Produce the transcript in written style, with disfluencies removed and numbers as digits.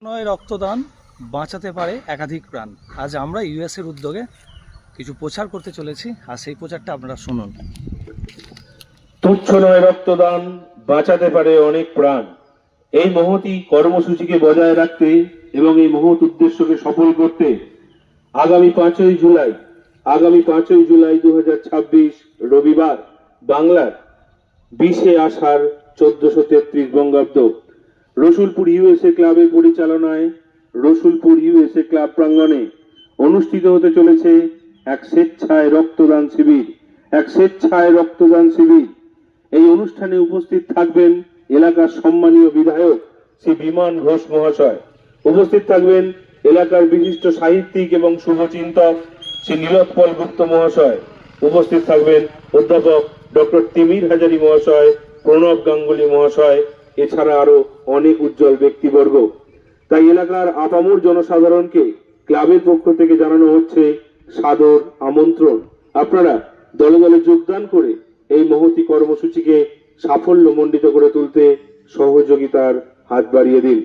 নয় রক্তদান বাঁচাতে পারে একাধিক প্রাণ। আজ আমরা ইউএসএর উদ্যোগে কিছু প্রচার করতে চলেছি, আর সেই প্রচারটা আপনারা শুনুন। তুচ্ছ নয় রক্তদান বাঁচাতে পারে অনেক প্রাণ। এই মহতি কর্মসূচিকে বজায় রাখতে এবং এই মহৎ উদ্দেশ্যকে সফল করতে আগামী 5ই জুলাই 2026 রবিবার বাংলার 20শে আষাঢ় 1433 বঙ্গাব্দ রসুলপুর ইউএসএ ক্লাবের পরিচালনায় রসুলপুর ইউএসএ ক্লাব প্রাঙ্গণে অনুষ্ঠিত হতে চলেছে এক স্বেচ্ছায় রক্তদান শিবির। এই অনুষ্ঠানে উপস্থিত থাকবেন এলাকার সম্মানীয় বিধায়ক শ্রী বিমান ঘোষ মহাশয়, উপস্থিত থাকবেন এলাকার বিশিষ্ট সাহিত্যিক এবং শুভচিন্তক শ্রী নীলোৎপল গুপ্ত মহাশয়, উপস্থিত থাকবেন অধ্যাপক ডক্টর তিমির হাজারী মহাশয়, প্রণব গাঙ্গুলী মহাশয়, এছাড়া আরো অনেক উজ্জ্বল ব্যক্তিবর্গ। তাই এলাকার আপামর জনসাধারণকে ক্লাবের পক্ষ থেকে জানানো হচ্ছে সাদর আমন্ত্রণ। আপনারা দলে দলে যোগদান করে এই মহতি কর্মসূচিকে সাফল্যমণ্ডিত করে তুলতে সহযোগিতার হাত বাড়িয়ে দিন।